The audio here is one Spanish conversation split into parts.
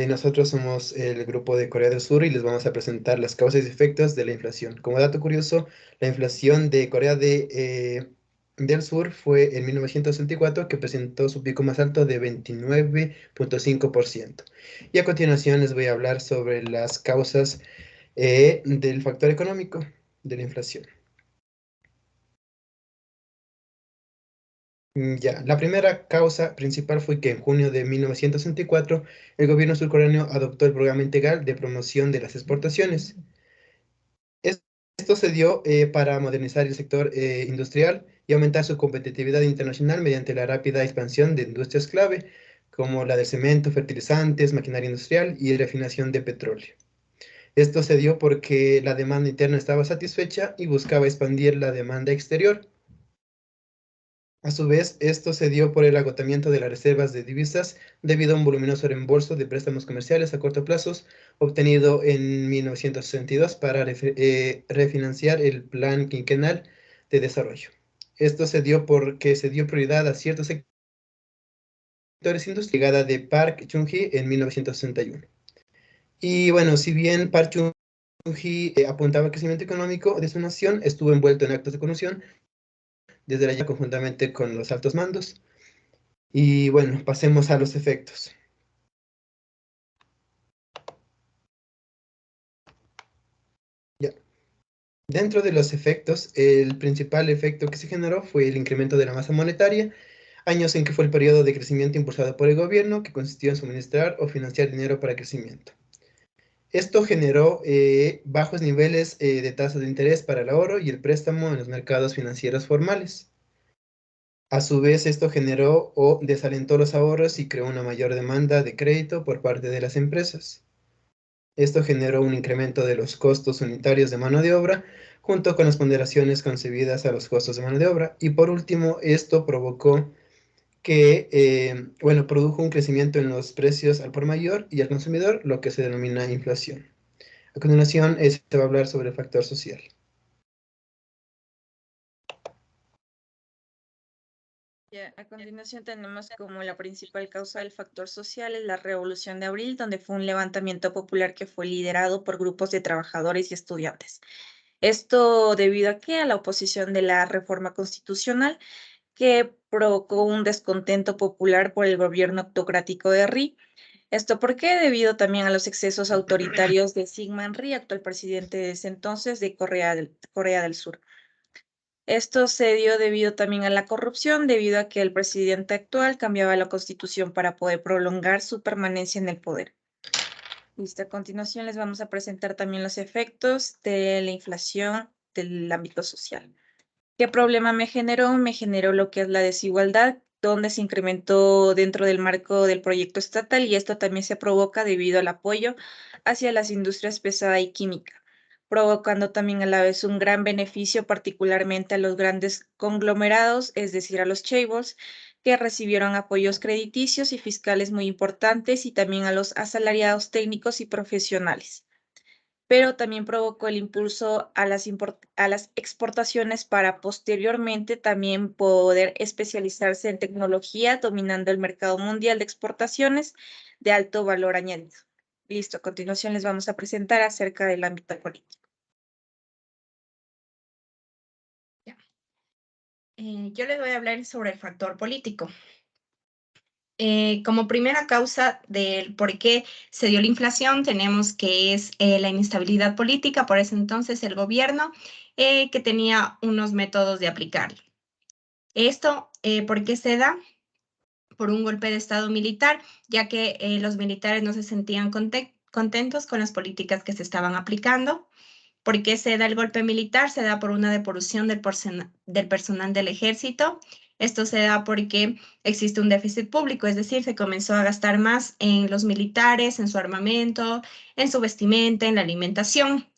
Nosotros somos el grupo de Corea del Sur y les vamos a presentar las causas y efectos de la inflación. Como dato curioso, la inflación de del Sur fue en 1964, que presentó su pico más alto de 29,5%. Y a continuación les voy a hablar sobre las causas del factor económico de la inflación. Ya, la primera causa principal fue que en junio de 1964 el gobierno surcoreano adoptó el programa integral de promoción de las exportaciones. Es- Esto se dio para modernizar el sector industrial y aumentar su competitividad internacional mediante la rápida expansión de industrias clave, como la de cemento, fertilizantes, maquinaria industrial y refinación de petróleo. Esto se dio porque la demanda interna estaba satisfecha y buscaba expandir la demanda exterior. A su vez, esto se dio por el agotamiento de las reservas de divisas debido a un voluminoso reembolso de préstamos comerciales a corto plazo obtenido en 1962 para refinanciar el Plan Quinquenal de Desarrollo. Esto se dio porque se dio prioridad a ciertos sectores industriales, llegada de Park Chung-hee en 1961. Y bueno, si bien Park Chung-hee apuntaba al crecimiento económico de su nación, estuvo envuelto en actos de corrupción desde allá conjuntamente con los altos mandos. Y bueno, pasemos a los efectos. Ya. Dentro de los efectos, el principal efecto que se generó fue el incremento de la masa monetaria, años en que fue el periodo de crecimiento impulsado por el gobierno, que consistió en suministrar o financiar dinero para el crecimiento. Esto generó bajos niveles de tasas de interés para el ahorro y el préstamo en los mercados financieros formales. A su vez, esto generó o desalentó los ahorros y creó una mayor demanda de crédito por parte de las empresas. Esto generó un incremento de los costos unitarios de mano de obra, junto con las ponderaciones concebidas a los costos de mano de obra. Y por último, esto provocó que, bueno, produjo un crecimiento en los precios al por mayor y al consumidor, lo que se denomina inflación. A continuación, se va a hablar sobre el factor social. Ya, a continuación tenemos como la principal causa del factor social es la Revolución de Abril, donde fue un levantamiento popular que fue liderado por grupos de trabajadores y estudiantes. Esto debido a que a la oposición de la reforma constitucional que provocó un descontento popular por el gobierno autocrático de Ri. ¿Esto por qué? Debido también a los excesos autoritarios de Syngman Rhee, actual presidente de ese entonces de Corea del Sur. Esto se dio debido también a la corrupción, debido a que el presidente actual cambiaba la constitución para poder prolongar su permanencia en el poder. Listo, a continuación les vamos a presentar también los efectos de la inflación del ámbito social. ¿Qué problema me generó? Me generó lo que es la desigualdad, donde se incrementó dentro del marco del proyecto estatal y esto también se provoca debido al apoyo hacia las industrias pesada y química, provocando también a la vez un gran beneficio particularmente a los grandes conglomerados, es decir, a los chaebols, que recibieron apoyos crediticios y fiscales muy importantes y también a los asalariados técnicos y profesionales, pero también provocó el impulso a las exportaciones para posteriormente también poder especializarse en tecnología, dominando el mercado mundial de exportaciones de alto valor añadido. Listo, a continuación les vamos a presentar acerca del ámbito político. Ya. Yo les voy a hablar sobre el factor político. Como primera causa del por qué se dio la inflación, tenemos que es la inestabilidad política, por ese entonces el gobierno que tenía unos métodos de aplicarlo. Esto, ¿por qué se da? Por un golpe de Estado militar, ya que los militares no se sentían contentos con las políticas que se estaban aplicando. ¿Por qué se da el golpe militar? Se da por una depuración del personal del ejército. Esto se da porque existe un déficit público, es decir, se comenzó a gastar más en los militares, en su armamento, en su vestimenta, en la alimentación.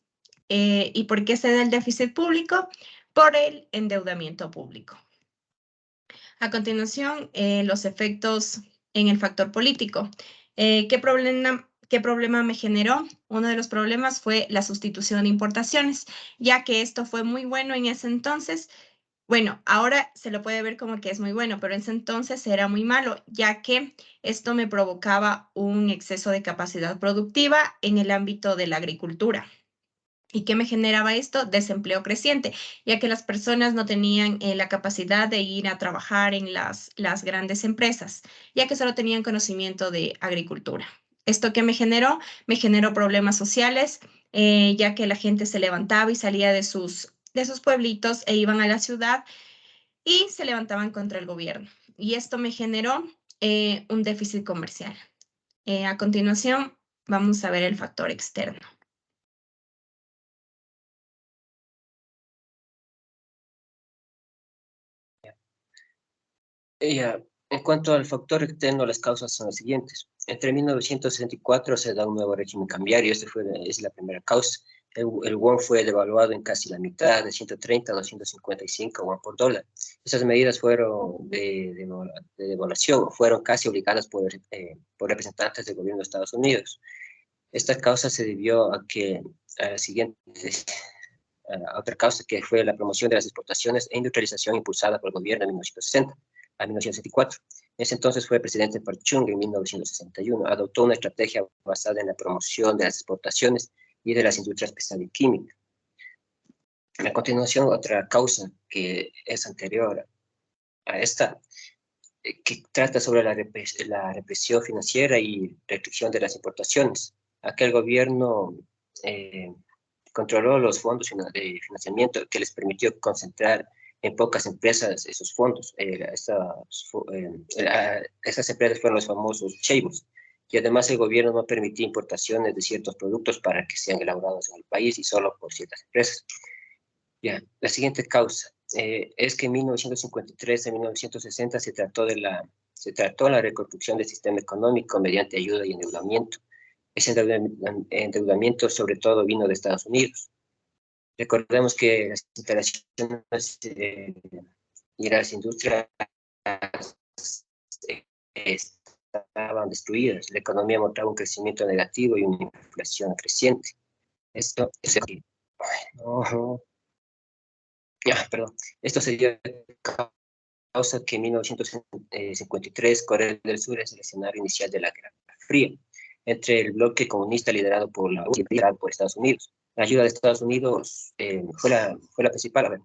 ¿Y por qué se da el déficit público? Por el endeudamiento público. A continuación, los efectos en el factor político. ¿Qué problema me generó? Uno de los problemas fue la sustitución de importaciones, ya que esto fue muy bueno en ese entonces, Bueno, ahora se lo puede ver como que es muy bueno, pero en ese entonces era muy malo, ya que esto me provocaba un exceso de capacidad productiva en el ámbito de la agricultura. ¿Y qué me generaba esto? Desempleo creciente, ya que las personas no tenían la capacidad de ir a trabajar en las grandes empresas, ya que solo tenían conocimiento de agricultura. ¿Esto qué me generó? Me generó problemas sociales, ya que la gente se levantaba y salía de sus pueblitos e iban a la ciudad y se levantaban contra el gobierno. Y esto me generó un déficit comercial. A continuación, vamos a ver el factor externo. En cuanto al factor externo, las causas son las siguientes. Entre 1964 se da un nuevo régimen cambiario, es la primera causa. El won fue devaluado en casi la mitad, de 130 a 255 won por dólar. Esas medidas fueron de devaluación, fueron casi obligadas por representantes del gobierno de Estados Unidos. Esta causa se debió a la siguiente, a otra causa que fue la promoción de las exportaciones e industrialización impulsada por el gobierno en 1960 a 1964. En ese entonces fue presidente Park Chung en 1961. Adoptó una estrategia basada en la promoción de las exportaciones y de las industrias pesadas y químicas. A continuación, otra causa que es anterior a esta, que trata sobre la represión financiera y restricción de las importaciones. Aquel gobierno controló los fondos de financiamiento que les permitió concentrar en pocas empresas esos fondos. Esas empresas fueron los famosos chaebol. Y además el gobierno no permitía importaciones de ciertos productos para que sean elaborados en el país y solo por ciertas empresas. Ya, la siguiente causa es que en 1953 y 1960 se trató la reconstrucción del sistema económico mediante ayuda y endeudamiento. Ese endeudamiento sobre todo vino de Estados Unidos. Recordemos que las instalaciones y las industrias estaban destruidas. La economía mostraba un crecimiento negativo y una inflación creciente. Esto es Esto se dio causa que en 1953 Corea del Sur es el escenario inicial de la Guerra Fría entre el bloque comunista liderado por la URSS y liderado por Estados Unidos. La ayuda de Estados Unidos fue la principal. A ver,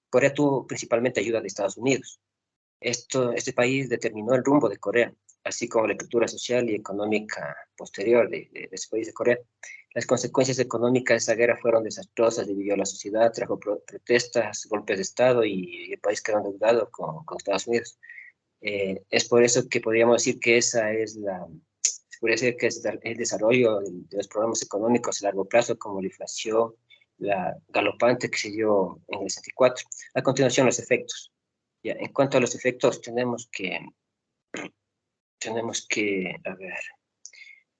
Corea tuvo principalmente ayuda de Estados Unidos. Este país determinó el rumbo de Corea, así como la estructura social y económica posterior de ese país de Corea. Las consecuencias económicas de esa guerra fueron desastrosas, dividió la sociedad, trajo protestas, golpes de Estado y el país quedó endeudado con Estados Unidos. Es por eso que podríamos decir que el desarrollo de los problemas económicos a largo plazo, como la inflación, la galopante que se dio en el 64. A continuación, los efectos. Ya, en cuanto a los efectos, tenemos que, a ver,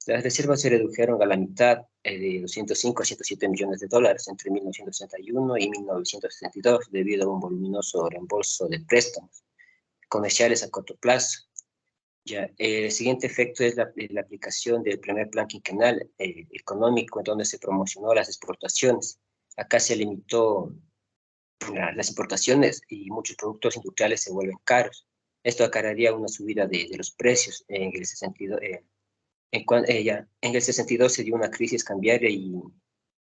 las reservas se redujeron a la mitad, de 205 a 107 millones de dólares entre 1961 y 1962, debido a un voluminoso reembolso de préstamos comerciales a corto plazo. Ya, el siguiente efecto es la aplicación del primer plan quinquenal económico, en donde se promocionó las exportaciones. Acá se limitó las importaciones y muchos productos industriales se vuelven caros. Esto acarrearía una subida de los precios. En ese sentido, en el 62 se dio una crisis cambiaria y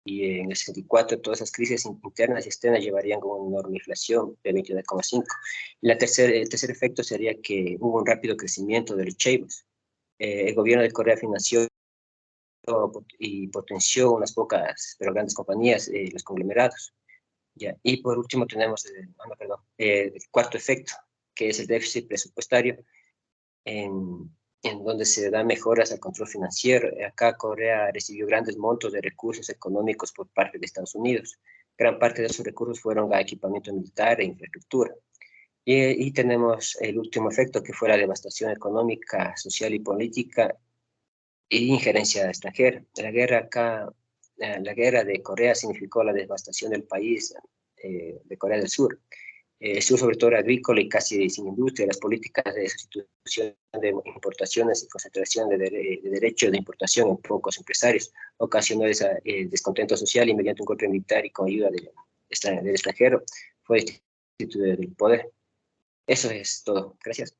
en el 64 todas esas crisis internas y externas llevarían a una enorme inflación de 29,5. El tercer efecto sería que hubo un rápido crecimiento de los chaebols. El gobierno de Corea financió y potenció unas pocas pero grandes compañías, los conglomerados. Ya. Y por último tenemos el cuarto efecto, que es el déficit presupuestario, en donde se dan mejoras al control financiero. Acá Corea recibió grandes montos de recursos económicos por parte de Estados Unidos. Gran parte de esos recursos fueron a equipamiento militar e infraestructura. Y tenemos el último efecto, que fue la devastación económica, social y política e injerencia extranjera. La guerra de Corea significó la devastación del país de Corea del Sur. Su sobre todo agrícola y casi sin industria. Las políticas de sustitución de importaciones y concentración de derechos de importación en pocos empresarios ocasionó descontento social y mediante un golpe militar y con ayuda del extranjero fue del poder. Eso es todo. Gracias.